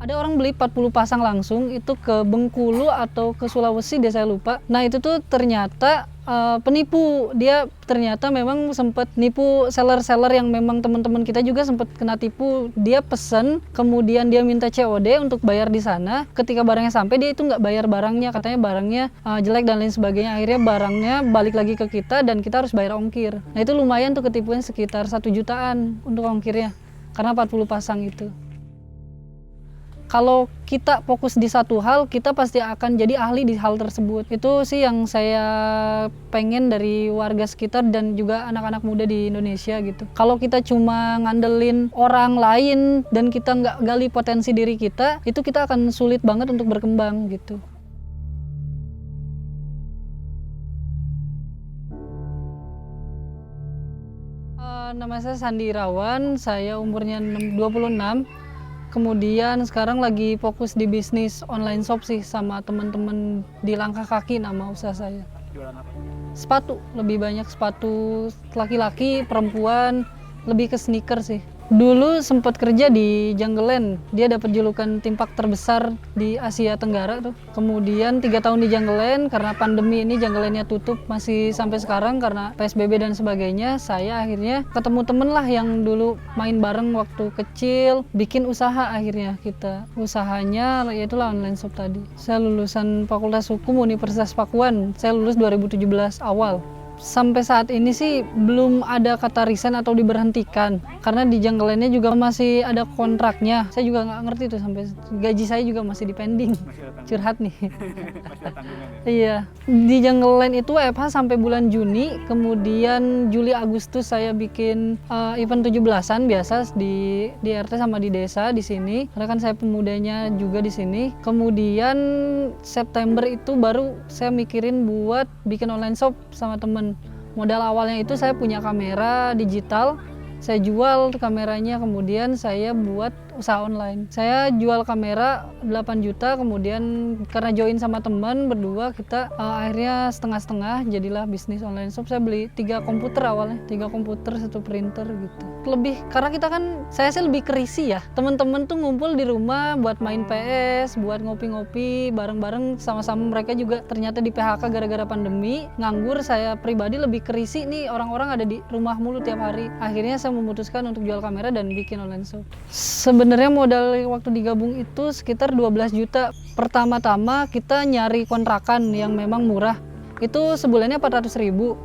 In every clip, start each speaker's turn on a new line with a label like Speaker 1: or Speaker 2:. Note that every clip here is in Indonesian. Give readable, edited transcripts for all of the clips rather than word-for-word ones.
Speaker 1: Ada orang beli 40 pasang langsung itu ke Bengkulu atau ke Sulawesi deh saya lupa. Nah itu tuh ternyata penipu. Dia ternyata memang sempat nipu seller-seller yang memang teman-teman kita juga sempat kena tipu. Dia pesen, kemudian dia minta COD untuk bayar di sana. Ketika barangnya sampai dia itu nggak bayar barangnya, katanya barangnya jelek dan lain sebagainya. Akhirnya barangnya balik lagi ke kita dan kita harus bayar ongkir. Nah itu lumayan tuh ketipuan sekitar 1 jutaan untuk ongkirnya karena 40 pasang itu. Kalau kita fokus di satu hal, kita pasti akan jadi ahli di hal tersebut. Itu sih yang saya pengen dari warga sekitar dan juga anak-anak muda di Indonesia gitu. Kalau kita cuma ngandelin orang lain dan kita nggak gali potensi diri kita, itu kita akan sulit banget untuk berkembang gitu. Nama saya Sandi Irawan, saya umurnya 26. Kemudian sekarang lagi fokus di bisnis online shop sih sama teman-teman di Langkah Kaki nama usaha saya.
Speaker 2: Jualan apa?
Speaker 1: Sepatu, lebih banyak sepatu laki-laki, perempuan, lebih ke sneaker sih. Dulu sempat kerja di Jungle Land, dia dapat julukan timpak terbesar di Asia Tenggara tuh. Kemudian 3 tahun di Jungle Land, karena pandemi ini Jungle Land-nya tutup masih sampai sekarang karena PSBB dan sebagainya. Saya akhirnya ketemu temen lah yang dulu main bareng waktu kecil, bikin usaha akhirnya kita. Usahanya yaitulah online shop tadi. Saya lulusan Fakultas Hukum Universitas Pakuan, saya lulus 2017 awal. Sampai saat ini sih belum ada kata resign atau diberhentikan karena di Jungle Land-nya juga masih ada kontraknya. Saya juga nggak ngerti tuh, sampai gaji saya juga masih dipending. Curhat nih.
Speaker 2: Masih ada tanggungan ya?
Speaker 1: Iya, di Jungle Land itu WFH sampai bulan Juni, kemudian Juli Agustus saya bikin event 17-an biasa di RT sama di desa di sini. Karena kan saya pemudanya juga di sini. Kemudian September itu baru saya mikirin buat bikin online shop sama temen. Modal awalnya itu saya punya kamera digital, saya jual kameranya, kemudian saya buat usaha online. Saya jual kamera 8 juta, kemudian karena join sama teman berdua kita akhirnya setengah-setengah jadilah bisnis online shop. Saya beli 3 komputer awalnya, 3 komputer, 1 printer gitu. Lebih karena kita kan, saya sih lebih kerisi ya. Teman-teman tuh ngumpul di rumah buat main PS, buat ngopi-ngopi bareng-bareng sama-sama. Mereka juga ternyata di PHK gara-gara pandemi, nganggur. Saya pribadi lebih kerisi nih, orang-orang ada di rumah mulu tiap hari. Akhirnya saya memutuskan untuk jual kamera dan bikin online shop. Sebenarnya modal waktu digabung itu sekitar 12 juta. Pertama-tama kita nyari kontrakan yang memang murah. Itu sebulannya 400.000.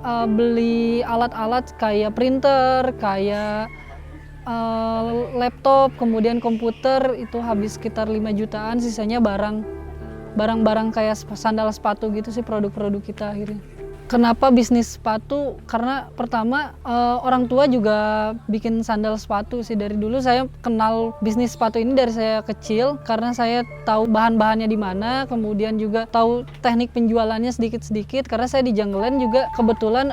Speaker 1: Beli alat-alat kayak printer, kayak laptop, kemudian komputer itu habis sekitar 5 jutaan. Sisanya barang-barang kayak sandal sepatu gitu sih, produk-produk kita akhirnya. Kenapa bisnis sepatu? Karena pertama orang tua juga bikin sandal sepatu sih. Dari dulu saya kenal bisnis sepatu ini dari saya kecil karena saya tahu bahan-bahannya di mana, kemudian juga tahu teknik penjualannya sedikit-sedikit karena saya di Jungle Land juga kebetulan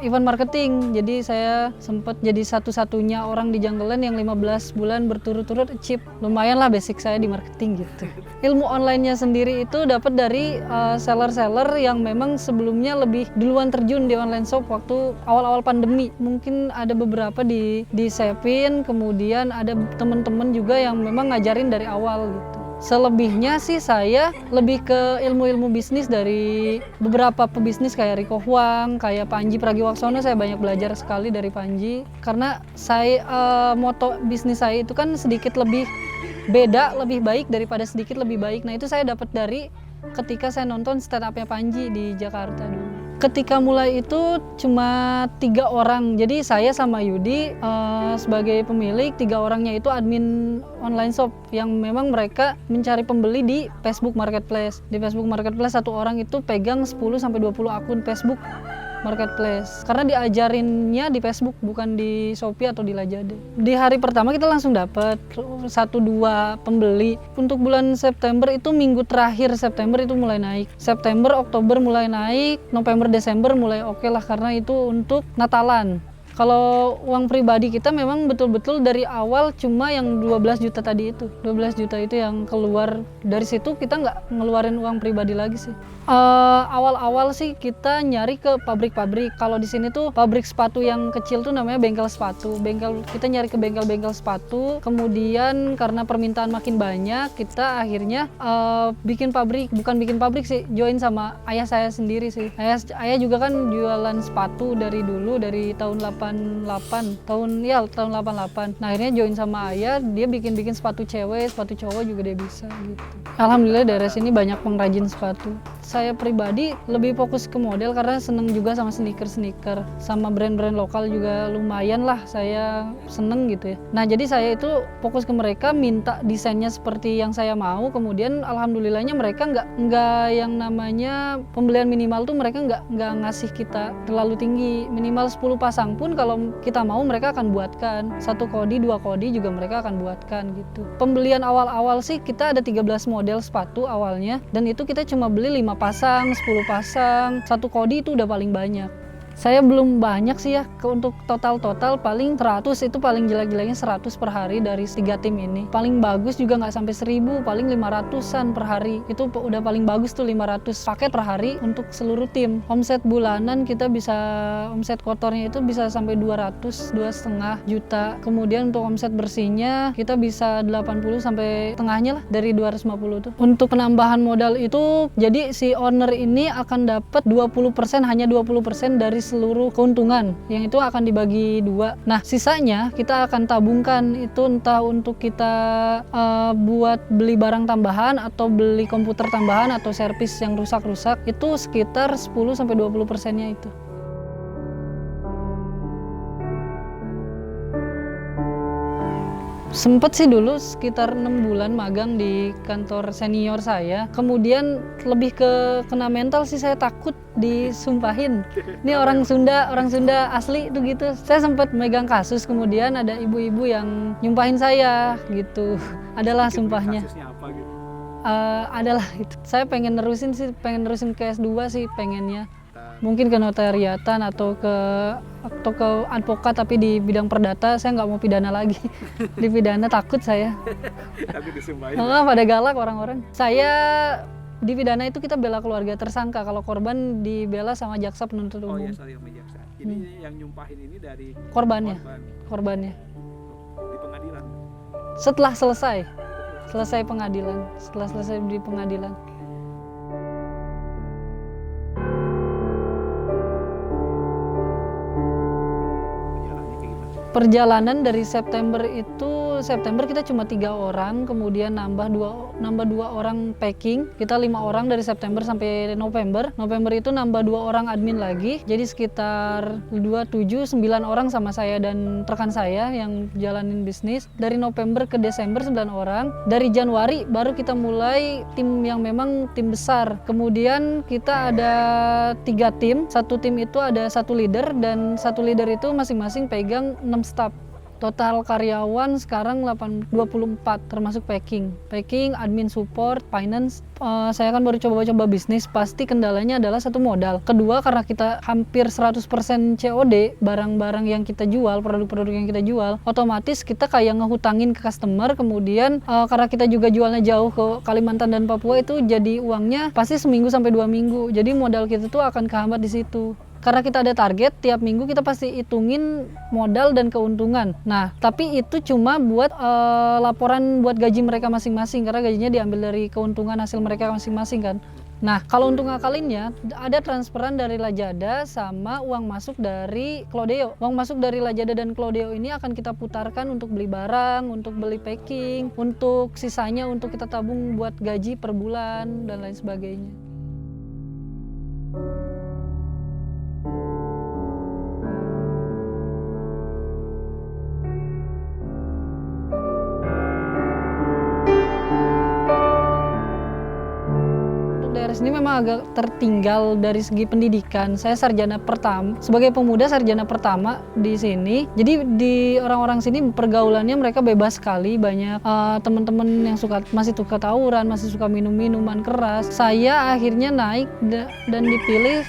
Speaker 1: event marketing. Jadi saya sempat jadi satu-satunya orang di Jungle Land yang 15 bulan berturut-turut achieve. Lumayan lah basic saya di marketing gitu. Ilmu online-nya sendiri itu dapat dari seller-seller yang memang sebelumnya lebih duluan terjun di online shop waktu awal-awal pandemi. Mungkin ada beberapa di Sepin, kemudian ada teman-teman juga yang memang ngajarin dari awal gitu. Selebihnya sih saya lebih ke ilmu-ilmu bisnis dari beberapa pebisnis kayak Riko Huang, kayak Panji Pragiwaksono. Saya banyak belajar sekali dari Panji karena saya moto bisnis saya itu kan sedikit lebih beda, lebih baik daripada sedikit lebih baik. Nah itu saya dapat dari ketika saya nonton stand up-nya Panji di Jakarta dulu. Ketika mulai itu cuma 3 orang, jadi saya sama Yudi sebagai pemilik, 3 orangnya itu admin online shop yang memang mereka mencari pembeli di Facebook Marketplace. Di Facebook Marketplace 1 orang itu pegang 10-20 akun Facebook Marketplace karena diajarinnya di Facebook bukan di Shopee atau di Lazada. Di hari pertama kita langsung dapat 1-2 pembeli. Untuk bulan September itu minggu terakhir September itu mulai naik. September, Oktober mulai naik, November, Desember mulai oke lah karena itu untuk Natalan. Kalau uang pribadi kita memang betul-betul dari awal cuma yang 12 juta tadi itu. 12 juta itu yang keluar. Dari situ kita nggak ngeluarin uang pribadi lagi sih. Awal-awal sih kita nyari ke pabrik-pabrik. Kalau di sini tuh pabrik sepatu yang kecil tuh namanya bengkel sepatu. Kita nyari ke bengkel-bengkel sepatu. Kemudian karena permintaan makin banyak, kita akhirnya bikin pabrik. Bukan bikin pabrik sih, join sama ayah saya sendiri sih. Ayah juga kan jualan sepatu dari dulu, dari tahun 88. Tahun 88. Nah, akhirnya join sama ayah, dia bikin sepatu cewek, sepatu cowok juga dia bisa gitu. Alhamdulillah daerah sini banyak pengrajin sepatu. Saya pribadi lebih fokus ke model karena seneng juga sama sneaker, sama brand-brand lokal juga lumayan lah, saya seneng gitu ya. Nah, jadi saya itu fokus ke mereka, minta desainnya seperti yang saya mau, kemudian alhamdulillahnya mereka nggak yang namanya pembelian minimal tuh mereka nggak ngasih kita terlalu tinggi. Minimal 10 pasang pun kalau kita mau mereka akan buatkan. 1 kodi, 2 kodi juga mereka akan buatkan gitu. Pembelian awal-awal sih kita ada 13 model sepatu awalnya, dan itu kita cuma beli 5 pasang, 10 pasang, 1 kodi itu udah paling banyak. Saya belum banyak sih ya, untuk total paling 100, itu paling jelek-jeleknya 100 per hari dari 3 tim ini. Paling bagus juga nggak sampai 1000, paling 500-an per hari. Itu udah paling bagus tuh 500 paket per hari untuk seluruh tim. Omset bulanan kita bisa, omset kotornya itu bisa sampai 2,5 juta. Kemudian untuk omset bersihnya kita bisa 80 sampai tengahnya lah, dari 250 tuh. Untuk penambahan modal itu, jadi si owner ini akan dapat 20%, hanya 20% dari seluruh keuntungan, yang itu akan dibagi 2. Nah, sisanya kita akan tabungkan, itu entah untuk kita buat beli barang tambahan atau beli komputer tambahan atau servis yang rusak-rusak, itu sekitar 10-20%-nya itu. Sempet sih dulu sekitar 6 bulan magang di kantor senior saya. Kemudian lebih ke kena mental sih, saya takut disumpahin. Ini orang Sunda asli tuh gitu. Saya sempat megang kasus, kemudian ada ibu-ibu yang nyumpahin saya gitu. Adalah sumpahnya.
Speaker 2: Kasusnya apa gitu?
Speaker 1: Adalah itu. Saya pengen nerusin ke S2 sih pengennya. Mungkin ke notariatan atau ke advokat, tapi di bidang perdata. Saya nggak mau pidana lagi. Di pidana takut saya.
Speaker 2: Tapi disumpahin.
Speaker 1: Pada galak orang-orang. Saya di pidana itu kita bela keluarga tersangka, kalau korban dibela sama jaksa penuntut umum.
Speaker 2: Oh iya, sorry, sama jaksa. Ini yang nyumpahin ini dari
Speaker 1: korbannya.
Speaker 2: Di pengadilan.
Speaker 1: Setelah selesai pengadilan, setelah selesai di pengadilan. Perjalanan dari September kita cuma 3 orang, kemudian nambah dua orang packing. Kita 5 orang dari September sampai November. November itu nambah 2 orang admin lagi. Jadi sekitar 9 orang sama saya dan rekan saya yang jalanin bisnis. Dari November ke Desember 9 orang. Dari Januari baru kita mulai tim yang memang tim besar. Kemudian kita ada 3 tim. 1 tim itu ada 1 leader, dan 1 leader itu masing-masing pegang 6 staff. Total karyawan sekarang 24, termasuk packing, admin support, finance. Saya kan baru coba bisnis, pasti kendalanya adalah 1 modal. Kedua, karena kita hampir 100% COD, barang-barang yang kita jual, produk-produk yang kita jual, otomatis kita kayak ngehutangin ke customer. Kemudian karena kita juga jualnya jauh ke Kalimantan dan Papua, itu jadi uangnya pasti seminggu sampai 2 minggu. Jadi modal kita tuh akan kehambat di situ. Karena kita ada target, tiap minggu kita pasti hitungin modal dan keuntungan. Nah, tapi itu cuma buat laporan buat gaji mereka masing-masing, karena gajinya diambil dari keuntungan hasil mereka masing-masing kan. Nah, kalau untuk ngakalinnya, ada transferan dari Lazada sama uang masuk dari Clodeo. Uang masuk dari Lazada dan Clodeo ini akan kita putarkan untuk beli barang, untuk beli packing, untuk sisanya untuk kita tabung buat gaji per bulan, dan lain sebagainya. Daerah sini memang agak tertinggal dari segi pendidikan. Saya sarjana pertama, sebagai pemuda sarjana pertama di sini. Jadi di orang-orang sini pergaulannya mereka bebas sekali. Banyak teman-teman yang masih suka tawuran, masih suka minum minuman keras. Saya akhirnya naik dan dipilih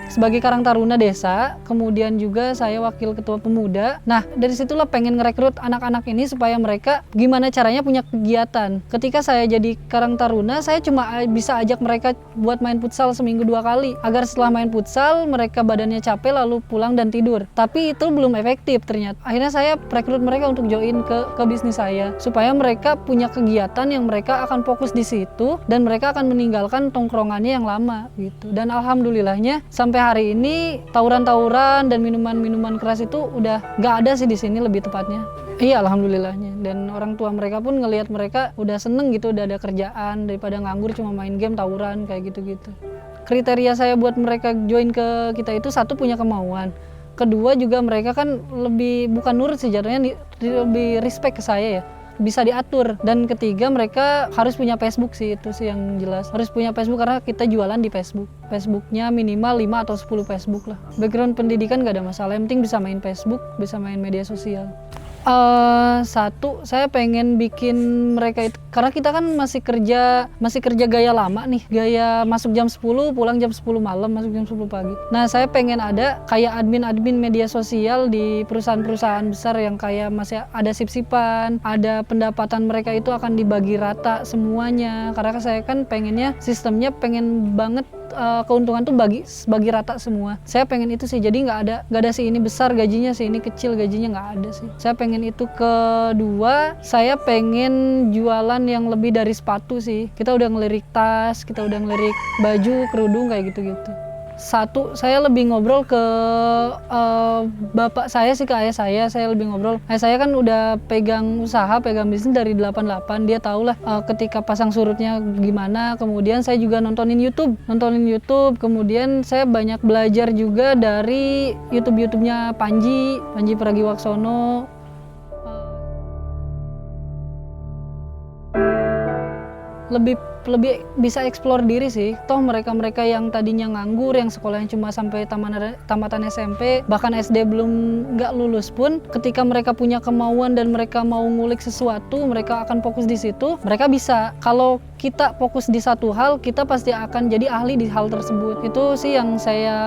Speaker 1: sebagai Karang Taruna desa, kemudian juga saya wakil ketua pemuda. Nah, dari situlah pengen ngerekrut anak-anak ini supaya mereka gimana caranya punya kegiatan. Ketika saya jadi Karang Taruna, saya cuma bisa ajak mereka buat main futsal seminggu 2 kali, agar setelah main futsal mereka badannya capek lalu pulang dan tidur. Tapi itu belum efektif ternyata. Akhirnya saya rekrut mereka untuk join ke bisnis saya, supaya mereka punya kegiatan yang mereka akan fokus di situ dan mereka akan meninggalkan tongkrongannya yang lama gitu. Dan alhamdulillahnya sampai hari ini tawuran-tawuran dan minuman-minuman keras itu udah nggak ada sih di sini, lebih tepatnya. Iya, alhamdulillahnya. Dan orang tua mereka pun ngelihat mereka udah seneng gitu, udah ada kerjaan daripada nganggur cuma main game, tawuran kayak gitu-gitu. Kriteria saya buat mereka join ke kita itu, satu, punya kemauan. Kedua juga mereka kan lebih, bukan nurut sih jatuhnya, lebih respect ke saya ya, bisa diatur. Dan ketiga mereka harus punya Facebook sih, itu sih yang jelas. Harus punya Facebook karena kita jualan di Facebook. Facebooknya minimal 5 atau 10 Facebook lah. Background pendidikan gak ada masalah, yang penting bisa main Facebook, bisa main media sosial. Satu, saya pengen bikin mereka itu, karena kita kan masih kerja gaya lama nih, gaya masuk jam 10, pulang jam 10 malam, masuk jam 10 pagi. Nah, saya pengen ada kayak admin media sosial di perusahaan-perusahaan besar yang kayak masih ada sip-sipan, ada pendapatan mereka itu akan dibagi rata semuanya. Karena saya kan pengennya sistemnya pengen banget keuntungan tuh bagi rata semua. Saya pengen itu sih, jadi nggak ada si ini besar gajinya, si ini kecil gajinya, nggak ada sih. Saya pengen itu. Kedua, saya pengen jualan yang lebih dari sepatu sih. Kita udah ngelirik tas, kita udah ngelirik baju, kerudung kayak gitu-gitu. Satu, saya lebih ngobrol ke bapak saya sih, ke ayah saya lebih ngobrol. Ayah saya kan udah pegang usaha, pegang bisnis dari 88, dia tahu lah ketika pasang surutnya gimana. Kemudian saya juga nontonin YouTube, kemudian saya banyak belajar juga dari YouTube-nya Panji Pragiwaksono. Lebih bisa eksplor diri sih. Toh mereka yang tadinya nganggur, yang sekolahnya cuma sampai tamatan SMP, bahkan SD belum nggak lulus pun, ketika mereka punya kemauan dan mereka mau ngulik sesuatu, mereka akan fokus di situ. Mereka bisa. Kalau kita fokus di satu hal, kita pasti akan jadi ahli di hal tersebut. Itu sih yang saya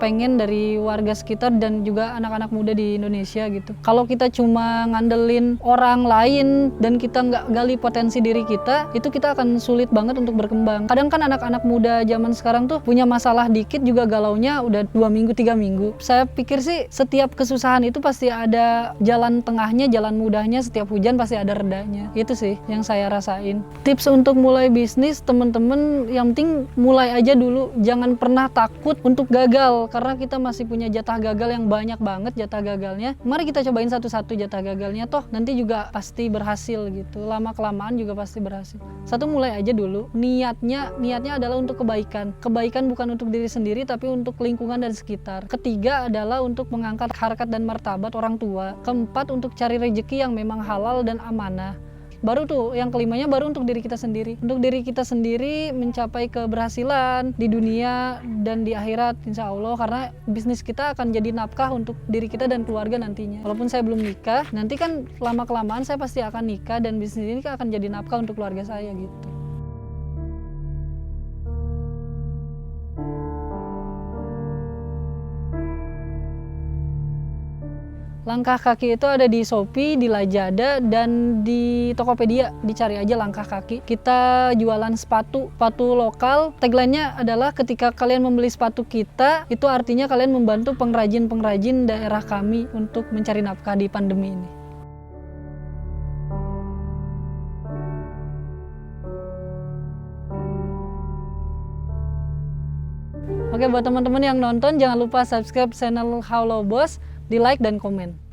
Speaker 1: pengen dari warga sekitar dan juga anak-anak muda di Indonesia gitu. Kalau kita cuma ngandelin orang lain dan kita nggak gali potensi diri kita, itu kita akan sulit banget untuk berkembang. Kadang kan anak-anak muda zaman sekarang tuh punya masalah dikit juga galaunya udah 2 minggu, 3 minggu. Saya pikir sih setiap kesusahan itu pasti ada jalan tengahnya, jalan mudahnya, setiap hujan pasti ada redanya. Itu sih yang saya rasain. Tips untuk mulai bisnis, temen-temen yang penting mulai aja dulu. Jangan pernah takut untuk gagal, karena kita masih punya jatah gagal yang banyak banget, jatah gagalnya. Mari kita cobain satu-satu jatah gagalnya, toh nanti juga pasti berhasil gitu. Lama-kelamaan juga pasti berhasil. Satu, mulai aja dulu. Niatnya adalah untuk kebaikan. Kebaikan bukan untuk diri sendiri tapi untuk lingkungan dan sekitar. Ketiga adalah untuk mengangkat harkat dan martabat orang tua. Keempat, untuk cari rezeki yang memang halal dan amanah. Baru tuh yang kelimanya baru untuk diri kita sendiri. Untuk diri kita sendiri mencapai keberhasilan di dunia dan di akhirat insya Allah, karena bisnis kita akan jadi nafkah untuk diri kita dan keluarga nantinya. Walaupun saya belum nikah, nanti kan lama-kelamaan saya pasti akan nikah dan bisnis ini akan jadi nafkah untuk keluarga saya gitu. Langkah Kaki itu ada di Shopee, di Lazada, dan di Tokopedia. Dicari aja Langkah Kaki. Kita jualan sepatu lokal. Tagline-nya adalah ketika kalian membeli sepatu kita, itu artinya kalian membantu pengrajin-pengrajin daerah kami untuk mencari nafkah di pandemi ini. Oke, buat teman-teman yang nonton, jangan lupa subscribe channel Halo Bos, di like dan komen.